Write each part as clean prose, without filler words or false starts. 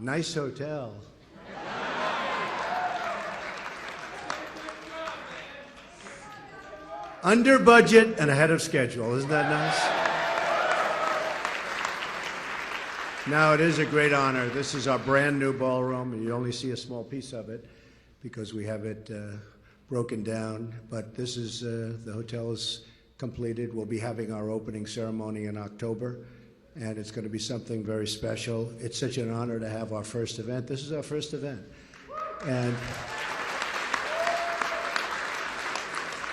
Nice hotel. Under budget and ahead of schedule. Isn't that nice? Now, it is a great honor. This is our brand new ballroom, and you only see a small piece of it because we have it broken down. But this is, the hotel is completed. We'll be having our opening ceremony in October, and it's going to be something very special. It's such an honor to have our first event. This is our first event. And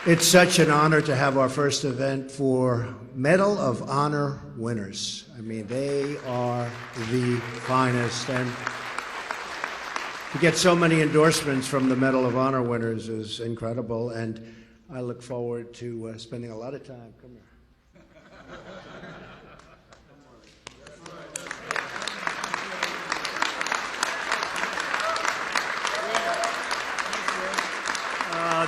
it's such an honor to have our first event for Medal of Honor winners. I mean, they are the finest. And to get so many endorsements from the Medal of Honor winners is incredible. And I look forward to spending a lot of time. Come here.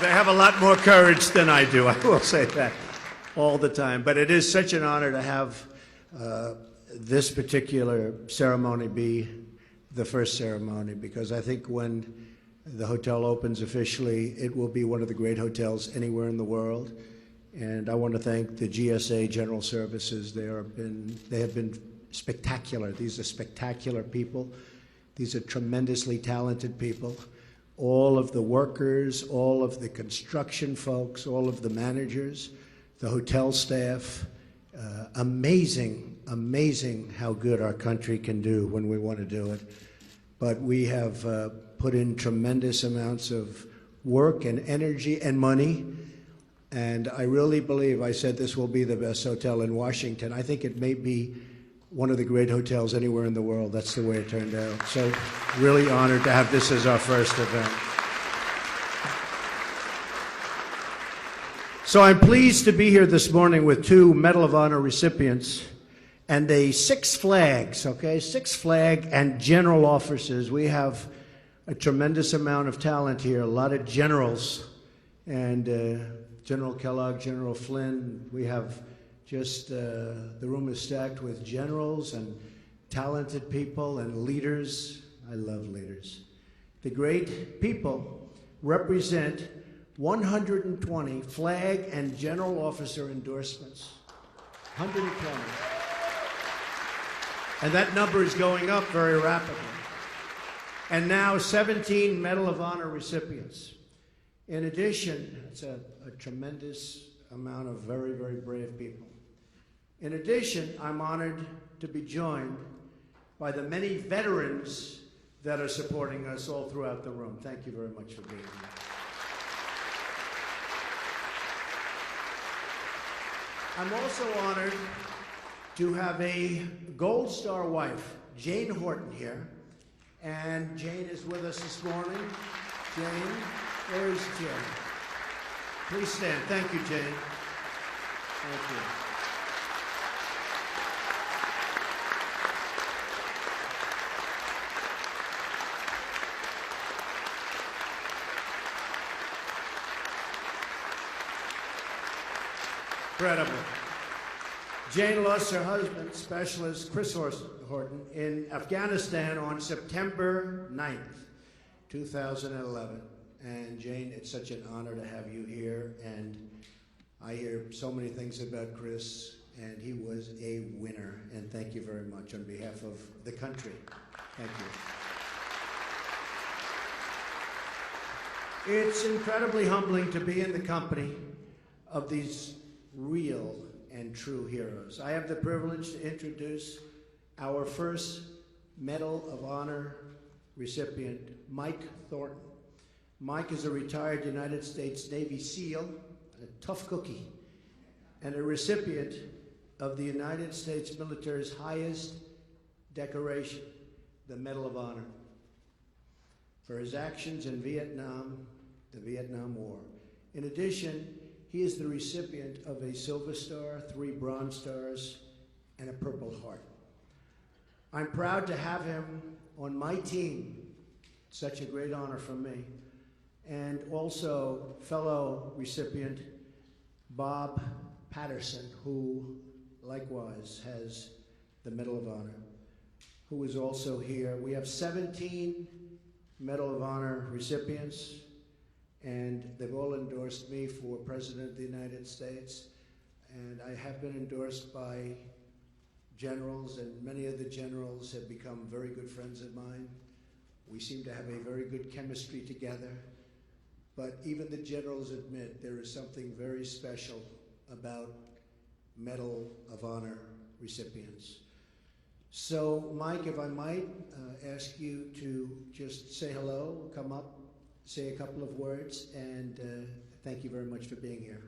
They have a lot more courage than I do, I will say that all the time. But it is such an honor to have this particular ceremony be the first ceremony, because I think when the hotel opens officially, it will be one of the great hotels anywhere in the world. And I want to thank the GSA General Services. They have been spectacular. These are spectacular people. These are tremendously talented people. All of the workers, all of the construction folks, all of the managers, the hotel staff. Amazing, amazing how good our country can do when we want to do it. But we have put in tremendous amounts of work and energy and money. And I really believe, I said this will be the best hotel in Washington. I think it may be one of the great hotels anywhere in the world. That's the way it turned out. So really honored to have this as our first event. So I'm pleased to be here this morning with two Medal of Honor recipients and a Six Flags, okay? Six Flag and general officers. We have a tremendous amount of talent here, a lot of generals. And General Kellogg, General Flynn, we have just, the room is stacked with generals and talented people and leaders. I love leaders. The great people represent 120 flag and general officer endorsements. 120. And that number is going up very rapidly. And now 17 Medal of Honor recipients. In addition, it's a tremendous amount of very, very brave people. In addition, I'm honored to be joined by the many veterans that are supporting us all throughout the room. Thank you very much for being here. I'm also honored to have a Gold Star wife, Jane Horton, here. And Jane is with us this morning. Jane, where's Jane? Please stand. Thank you, Jane. Thank you. Incredible. Jane lost her husband, Specialist Chris Horton, in Afghanistan on September 9th, 2011. And Jane, it's such an honor to have you here. And I hear so many things about Chris, and he was a winner. And thank you very much on behalf of the country. Thank you. It's incredibly humbling to be in the company of these real and true heroes. I have the privilege to introduce our first Medal of Honor recipient, Mike Thornton. Mike is a retired United States Navy SEAL, a tough cookie, and a recipient of the United States military's highest decoration, the Medal of Honor, for his actions in Vietnam, the Vietnam War. In addition, he is the recipient of a Silver Star, 3 Bronze Stars, and a Purple Heart. I'm proud to have him on my team. Such a great honor for me. And also fellow recipient Bob Patterson, who likewise has the Medal of Honor. who is also here. We have 17 Medal of Honor recipients, and they've all endorsed me for President of the United States. And I have been endorsed by generals, and many of the generals have become very good friends of mine. We seem to have a very good chemistry together. But even the generals admit there is something very special about Medal of Honor recipients. So, Mike, if I might ask you to just say hello, come up, say a couple of words, and thank you very much for being here.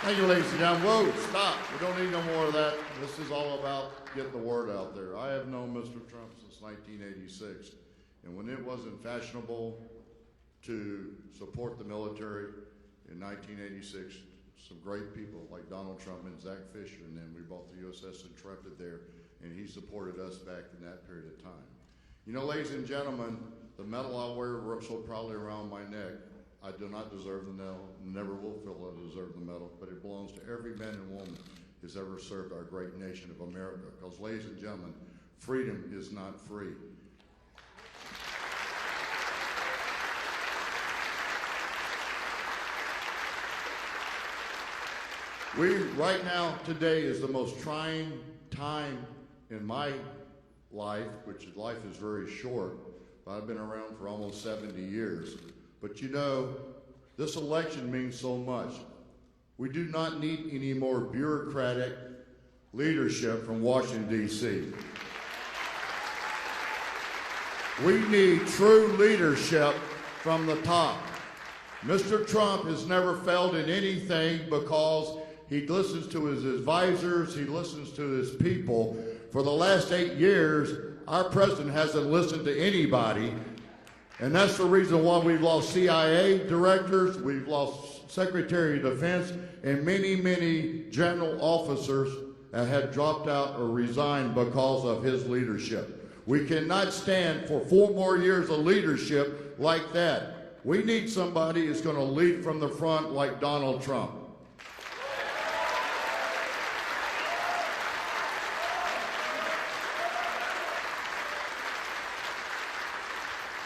Thank you, ladies and gentlemen. Whoa, stop. We don't need no more of that. This is all about getting the word out there. I have known Mr. Trump since 1986, and when it wasn't fashionable to support the military in 1986, some great people like Donald Trump and Zach Fisher, and then we bought the USS Intrepid there, and he supported us back in that period of time. You know, ladies and gentlemen, the medal I wear so proudly around my neck, I do not deserve the medal, never will feel I deserve the medal, but it belongs to every man and woman who's ever served our great nation of America. Because, ladies and gentlemen, freedom is not free. Right now, today is the most trying time in my life, which life is very short, but I've been around for almost 70 years. But you know, this election means so much. We do not need any more bureaucratic leadership from Washington, D.C. We need true leadership from the top. Mr. Trump has never failed in anything because he listens to his advisors, he listens to his people. For the last 8 years, our president hasn't listened to anybody. And that's the reason why we've lost CIA directors, we've lost Secretary of Defense, and many, many general officers had dropped out or resigned because of his leadership. We cannot stand for 4 more years of leadership like that. We need somebody who's going to lead from the front like Donald Trump.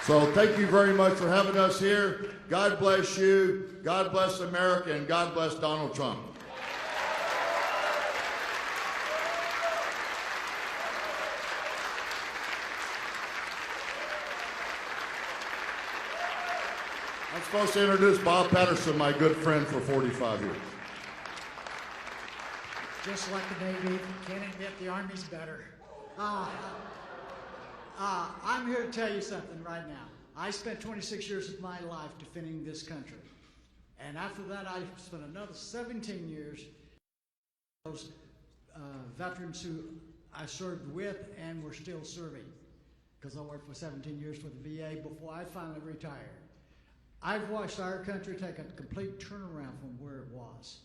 So thank you very much for having us here. God bless you, God bless America, and God bless Donald Trump. I'm supposed to introduce Bob Patterson, my good friend for 45 years. Just like the Navy, can't admit the Army's better. I'm here to tell you something right now. I spent 26 years of my life defending this country. And after that, I spent another 17 years those veterans who I served with and were still serving, because I worked for 17 years for the VA before I finally retired. I've watched our country take a complete turnaround from where it was.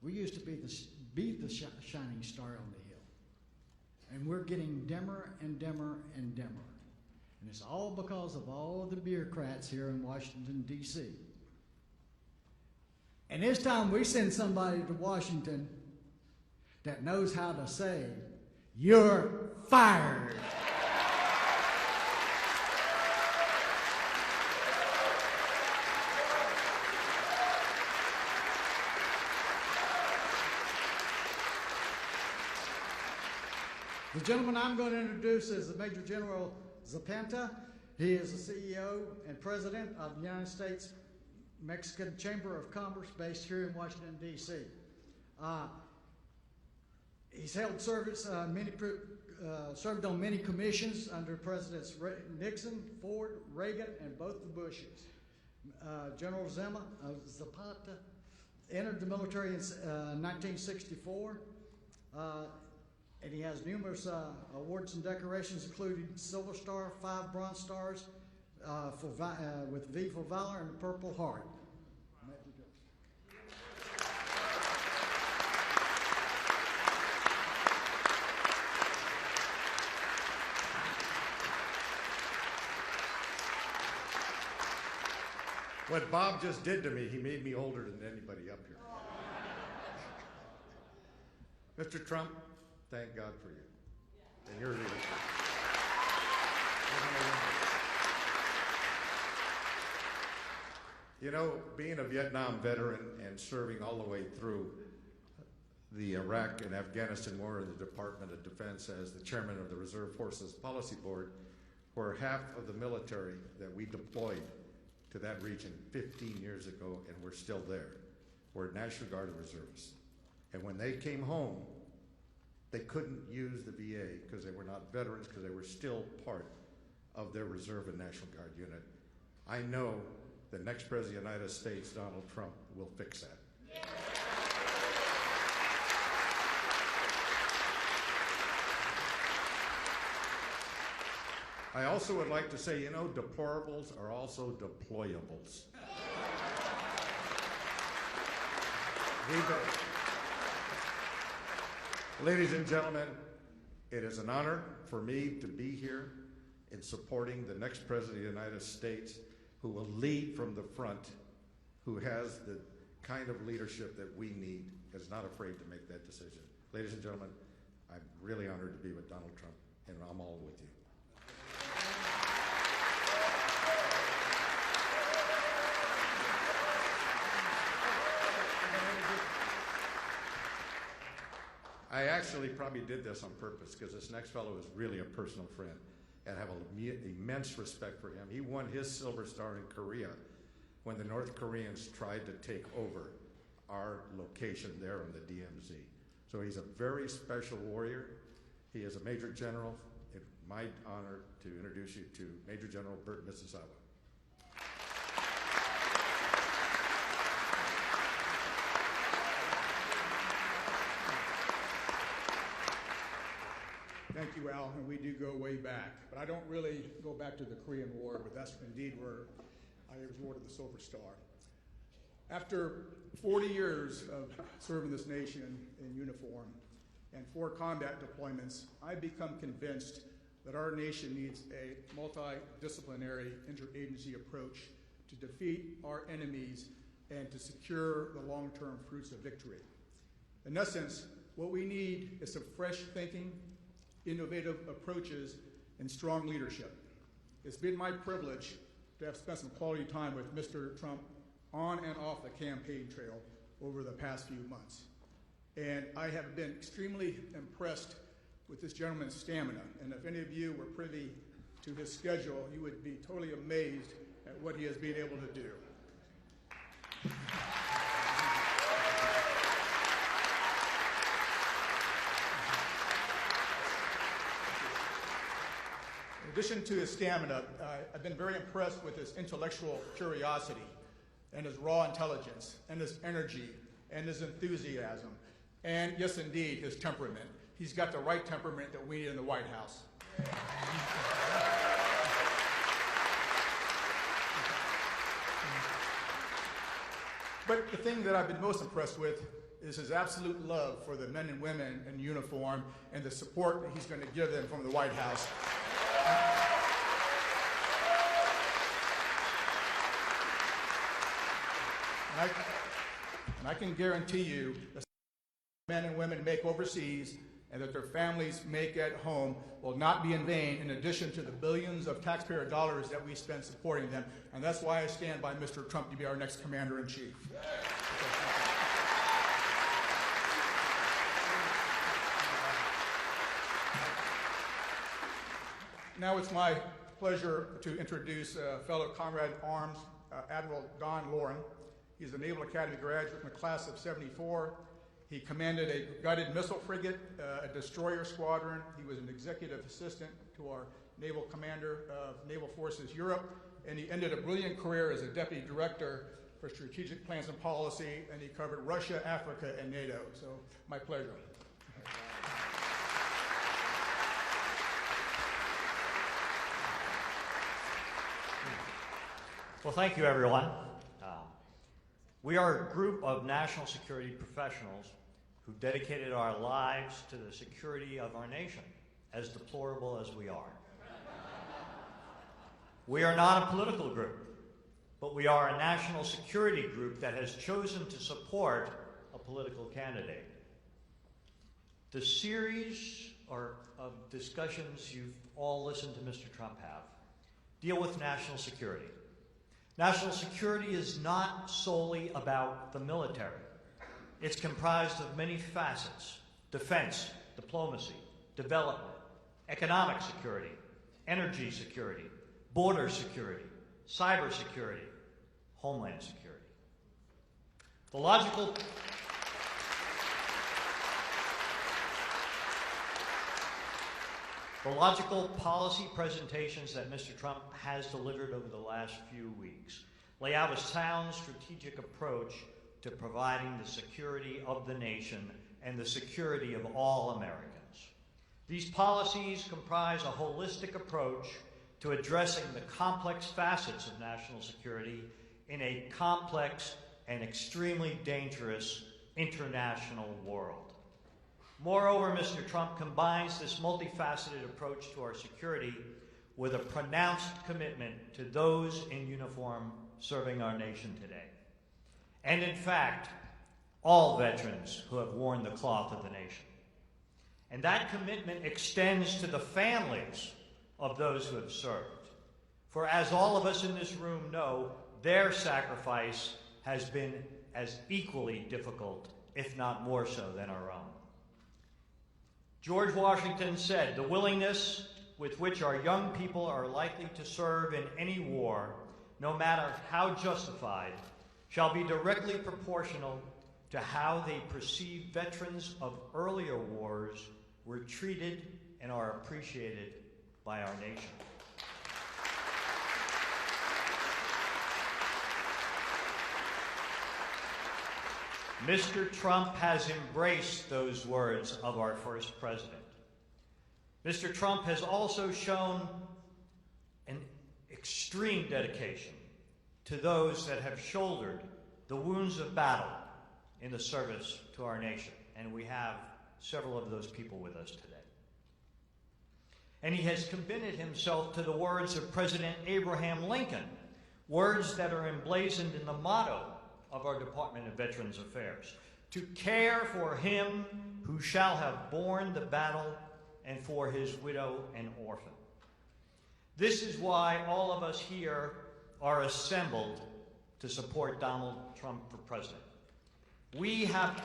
We used to be the shining star on the hill. And we're getting dimmer and dimmer and dimmer. And it's all because of all the bureaucrats here in Washington, D.C. And it's time we send somebody to Washington that knows how to say, "You're fired." The gentleman I'm going to introduce is the Major General Zapanta. He is the CEO and President of the United States Mexican Chamber of Commerce based here in Washington, D.C. He's held service, served on many commissions under Presidents Nixon, Ford, Reagan, and both the Bushes. General Zapata entered the military in 1964. And he has numerous awards and decorations, including Silver Star, 5 Bronze Stars with V for Valor and the Purple Heart. What Bob just did to me, he made me older than anybody up here. Mr. Trump, thank God for you and your leadership. You know, being a Vietnam veteran and serving all the way through the Iraq and Afghanistan war in the Department of Defense as the chairman of the Reserve Forces Policy Board, where half of the military that we deployed to that region 15 years ago, and we're still there, were National Guard and reservists. And when they came home, they couldn't use the VA because they were not veterans, because they were still part of their Reserve and National Guard unit. I know the next President of the United States, Donald Trump, will fix that. I also would like to say, you know, deplorables are also deployables. Ladies and gentlemen, it is an honor for me to be here in supporting the next President of the United States who will lead from the front, who has the kind of leadership that we need, is not afraid to make that decision. Ladies and gentlemen, I'm really honored to be with Donald Trump, and I'm all with you. I actually probably did this on purpose because this next fellow is really a personal friend and I have immense respect for him. He won his Silver Star in Korea when the North Koreans tried to take over our location there on the DMZ. So he's a very special warrior. He is a Major General. It's my honor to introduce you to Major General Bert Mississauga. Thank you, Al, and we do go way back. But I don't really go back to the Korean War, but that's indeed where I was awarded the Silver Star. After 40 years of serving this nation in uniform and 4 combat deployments, I've become convinced that our nation needs a multidisciplinary interagency approach to defeat our enemies and to secure the long-term fruits of victory. In essence, what we need is some fresh thinking, innovative approaches, and strong leadership. It's been my privilege to have spent some quality time with Mr. Trump on and off the campaign trail over the past few months. And I have been extremely impressed with this gentleman's stamina. And if any of you were privy to his schedule, you would be totally amazed at what he has been able to do. In addition to his stamina, I've been very impressed with his intellectual curiosity and his raw intelligence and his energy and his enthusiasm and, yes, indeed, his temperament. He's got the right temperament that we need in the White House. But the thing that I've been most impressed with is his absolute love for the men and women in uniform and the support that he's going to give them from the White House. And I can guarantee you the men and women make overseas and that their families make at home will not be in vain, in addition to the billions of taxpayer dollars that we spend supporting them. And that's why I stand by Mr. Trump to be our next commander-in-chief. Now it's my pleasure to introduce fellow comrade in arms, Admiral Don Loren. He's a Naval Academy graduate from the class of '74. He commanded a guided missile frigate, a destroyer squadron. He was an executive assistant to our naval commander of Naval Forces Europe, and he ended a brilliant career as a deputy director for strategic plans and policy, and he covered Russia, Africa, and NATO. So, my pleasure. Well, thank you, everyone. We are a group of national security professionals who dedicated our lives to the security of our nation, as deplorable as we are. We are not a political group, but we are a national security group that has chosen to support a political candidate. The series of discussions you've all listened to Mr. Trump have deal with national security. National security is not solely about the military. It's comprised of many facets: defense, diplomacy, development, economic security, energy security, border security, cyber security, homeland security. The logical policy presentations that Mr. Trump has delivered over the last few weeks lay out a sound strategic approach to providing the security of the nation and the security of all Americans. These policies comprise a holistic approach to addressing the complex facets of national security in a complex and extremely dangerous international world. Moreover, Mr. Trump combines this multifaceted approach to our security with a pronounced commitment to those in uniform serving our nation today. And in fact, all veterans who have worn the cloth of the nation. And that commitment extends to the families of those who have served. For as all of us in this room know, their sacrifice has been as equally difficult, if not more so, than our own. George Washington said, "The willingness with which our young people are likely to serve in any war, no matter how justified, shall be directly proportional to how they perceive veterans of earlier wars were treated and are appreciated by our nation." Mr. Trump has embraced those words of our first president. Mr. Trump has also shown an extreme dedication to those that have shouldered the wounds of battle in the service to our nation. And we have several of those people with us today. And he has committed himself to the words of President Abraham Lincoln, words that are emblazoned in the motto of our Department of Veterans Affairs: to care for him who shall have borne the battle and for his widow and orphan. This is why all of us here are assembled to support Donald Trump for president. We have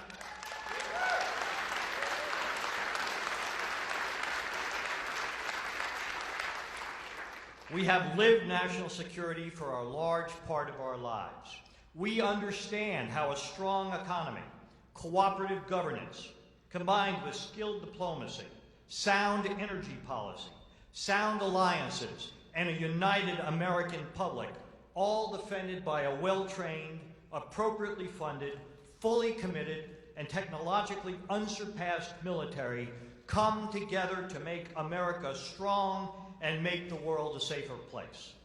lived national security for a large part of our lives. We understand how a strong economy, cooperative governance, combined with skilled diplomacy, sound energy policy, sound alliances, and a united American public, all defended by a well-trained, appropriately funded, fully committed, and technologically unsurpassed military, come together to make America strong and make the world a safer place.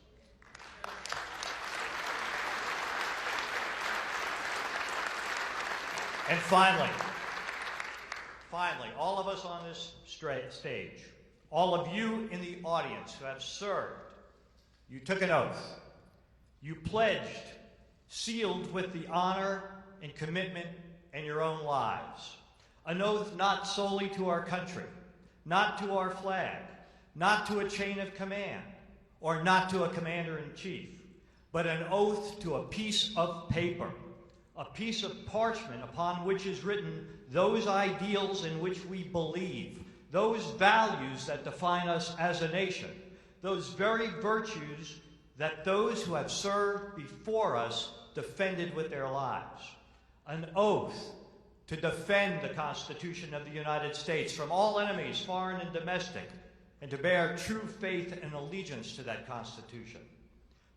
And finally, all of us on this stage, all of you in the audience who have served, you took an oath. You pledged, sealed with the honor and commitment in your own lives. An oath not solely to our country, not to our flag, not to a chain of command, or not to a commander-in-chief, but an oath to a piece of paper, a piece of parchment upon which is written those ideals in which we believe, those values that define us as a nation, those very virtues that those who have served before us defended with their lives. An oath to defend the Constitution of the United States from all enemies, foreign and domestic, and to bear true faith and allegiance to that Constitution.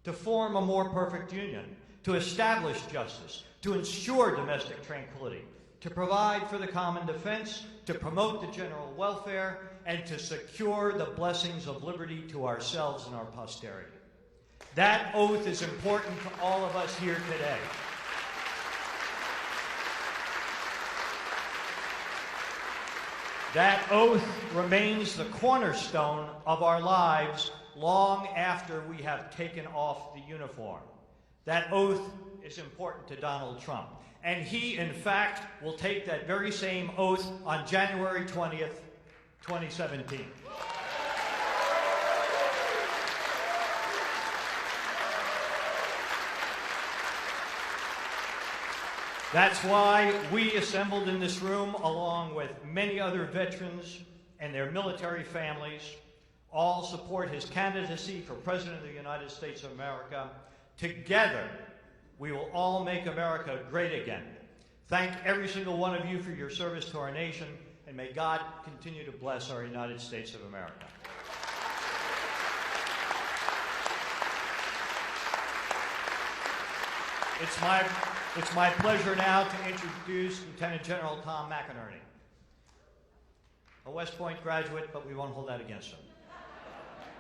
To form a more perfect union, to establish justice, to ensure domestic tranquility, to provide for the common defense, to promote the general welfare, and to secure the blessings of liberty to ourselves and our posterity. That oath is important to all of us here today. That oath remains the cornerstone of our lives long after we have taken off the uniform. That oath is important to Donald Trump. and he, in fact, will take that very same oath on January 20th, 2017. That's why we assembled in this room, along with many other veterans and their military families, all support his candidacy for President of the United States of America. Together, we will all make America great again. Thank every single one of you for your service to our nation, and may God continue to bless our United States of America. It's my pleasure now to introduce Lieutenant General Tom McInerney, a West Point graduate, but we won't hold that against him.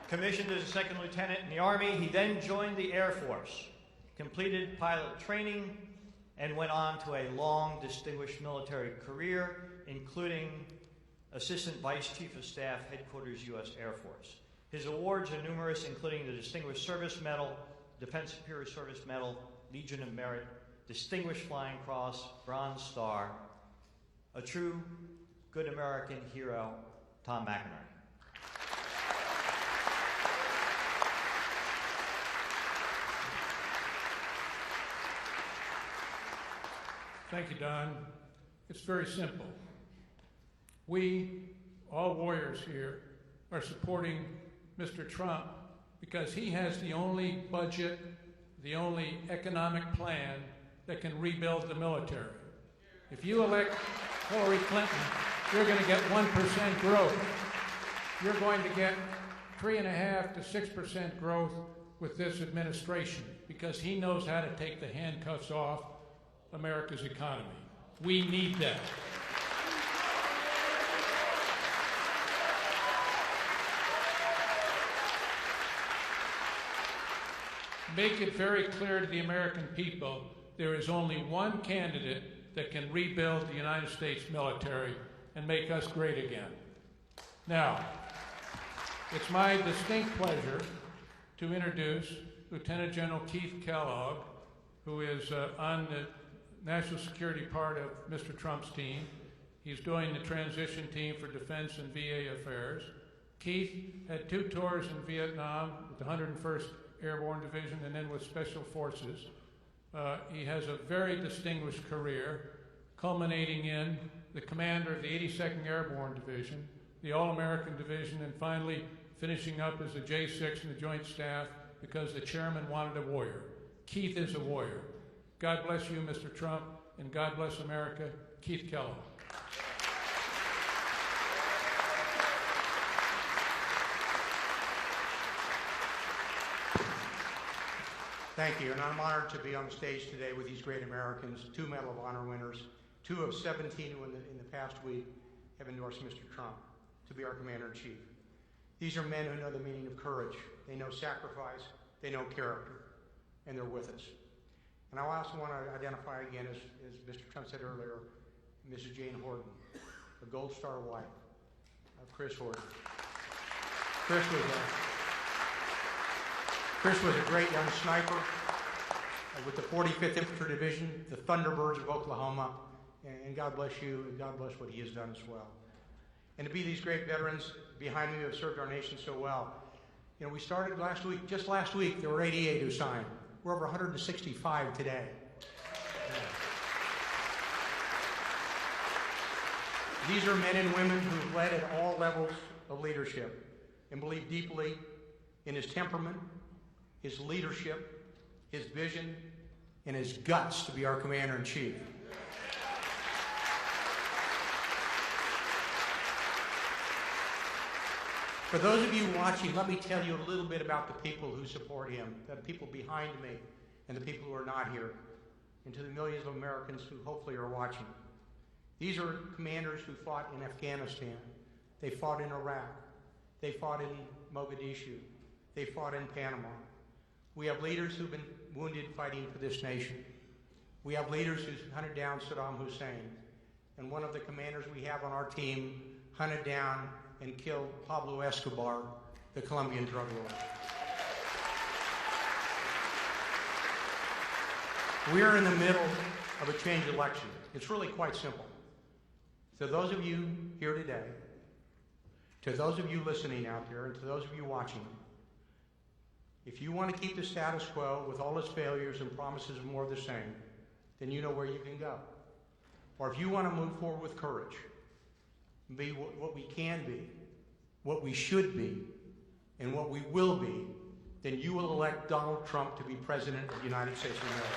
Commissioned as a second lieutenant in the Army, he then joined the Air Force, completed pilot training, and went on to a long, distinguished military career, including Assistant Vice Chief of Staff, Headquarters, U.S. Air Force. His awards are numerous, including the Distinguished Service Medal, Defense Superior Service Medal, Legion of Merit, Distinguished Flying Cross, Bronze Star. A true good American hero, Tom McInerney. Thank you, Don. It's very simple. We, all warriors here, are supporting Mr. Trump because he has the only budget, the only economic plan that can rebuild the military. If you elect Hillary Clinton, you're going to get 1% growth. You're going to get 3.5% to 6% growth with this administration because he knows how to take the handcuffs off America's economy. We need that. Make it very clear to the American people there is only one candidate that can rebuild the United States military and make us great again. Now, it's my distinct pleasure to introduce Lieutenant General Keith Kellogg, who is on the national security part of Mr. Trump's team. He's doing the transition team for defense and VA affairs. Keith had 2 tours in Vietnam with the 101st Airborne Division and then with Special Forces. He has a very distinguished career, culminating in the commander of the 82nd Airborne Division, the All-American Division, and finally finishing up as a J6 in the Joint Staff because the chairman wanted a warrior. Keith is a warrior. God bless you, Mr. Trump, and God bless America. Keith Kellogg. Thank you, and I'm honored to be on the stage today with these great Americans, 2 Medal of Honor winners, 2 of 17 who in the past week have endorsed Mr. Trump to be our Commander-in-Chief. These are men who know the meaning of courage. They know sacrifice, they know character, and they're with us. And I also want to identify again, as Mr. Trump said earlier, Mrs. Jane Horton, the Gold Star wife of Chris Horton. Chris was a great young sniper with the 45th Infantry Division, the Thunderbirds of Oklahoma, and God bless you, and God bless what he has done as well. And to be these great veterans behind me who have served our nation so well. You know, we started last week, just last week, there were 88 who signed. We're over 165 today. These are men and women who've led at all levels of leadership and believe deeply in his temperament, his leadership, his vision, and his guts to be our Commander-in-Chief. For those of you watching, let me tell you a little bit about the people who support him, the people behind me, and the people who are not here, and to the millions of Americans who hopefully are watching. These are commanders who fought in Afghanistan. They fought in Iraq. They fought in Mogadishu. They fought in Panama. We have leaders who've been wounded fighting for this nation. We have leaders who hunted down Saddam Hussein. And one of the commanders we have on our team hunted down and killed Pablo Escobar, the Colombian drug lord. We are in the middle of a changed election. It's really quite simple. To those of you here today, to those of you listening out there, and to those of you watching, if you want to keep the status quo with all its failures and promises of more of the same, then you know where you can go. Or if you want to move forward with courage, be what we can be, what we should be, and what we will be, then you will elect Donald Trump to be President of the United States of America.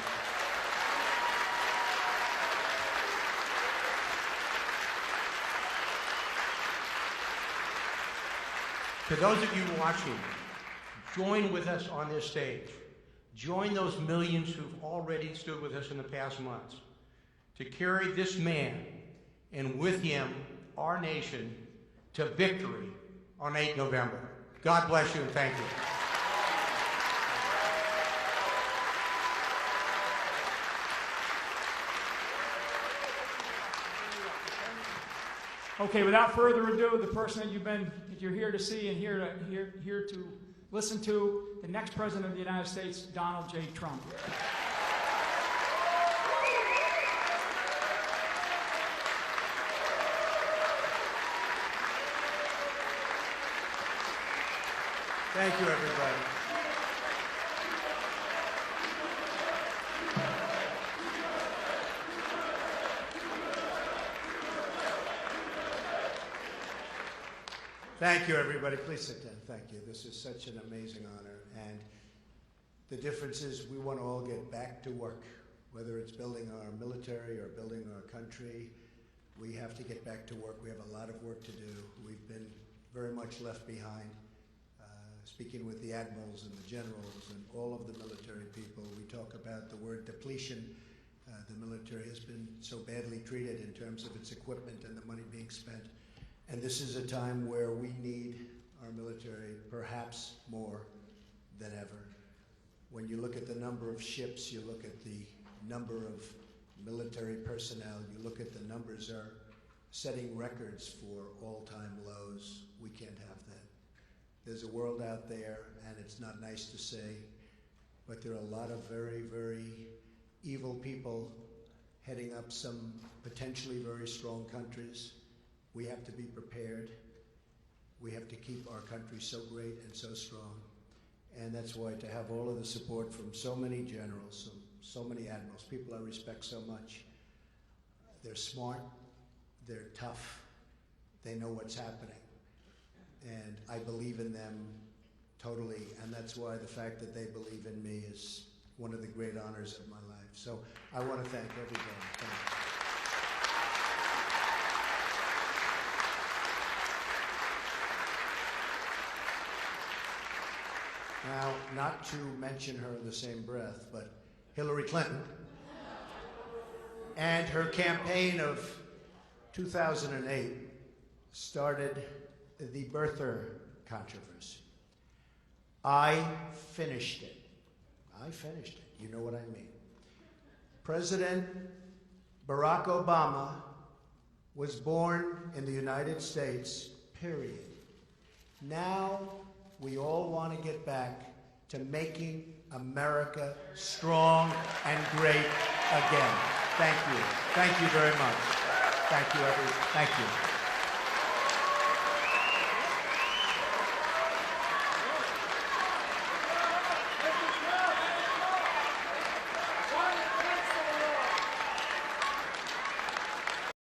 To those of you watching, join with us on this stage. Join those millions who've already stood with us in the past months to carry this man, and with him, our nation, to victory on 8 November. God bless you and thank you. Okay, without further ado, the person that you're here to see and here to listen to, the next President of the United States, Donald J. Trump. Thank you, everybody. Thank you, everybody. Please sit down. Thank you. This is such an amazing honor. And the difference is we want to all get back to work, whether it's building our military or building our country. We have to get back to work. We have a lot of work to do. We've been very much left behind. Speaking with the admirals and the generals and all of the military people, we talk about the word depletion. The military has been so badly treated in terms of its equipment and the money being spent. And this is a time where we need our military perhaps more than ever. When you look at the number of ships, you look at the number of military personnel, you look at the numbers are setting records for all-time lows. We can't have that. There's a world out there, and it's not nice to say, but there are a lot of very, very evil people heading up some potentially very strong countries. We have to be prepared. We have to keep our country so great and so strong. And that's why to have all of the support from so many generals, so many admirals, people I respect so much. They're smart, they're tough, they know what's happening. And I believe in them totally, and that's why the fact that they believe in me is one of the great honors of my life. So I want to thank everybody. Thank you. Now, not to mention her in the same breath, but Hillary Clinton and her campaign of 2008 started the birther controversy. I finished it. You know what I mean. President Barack Obama was born in the United States, period. Now we all want to get back to making America strong and great again. Thank you. Thank you very much. Thank you, everyone. Thank you.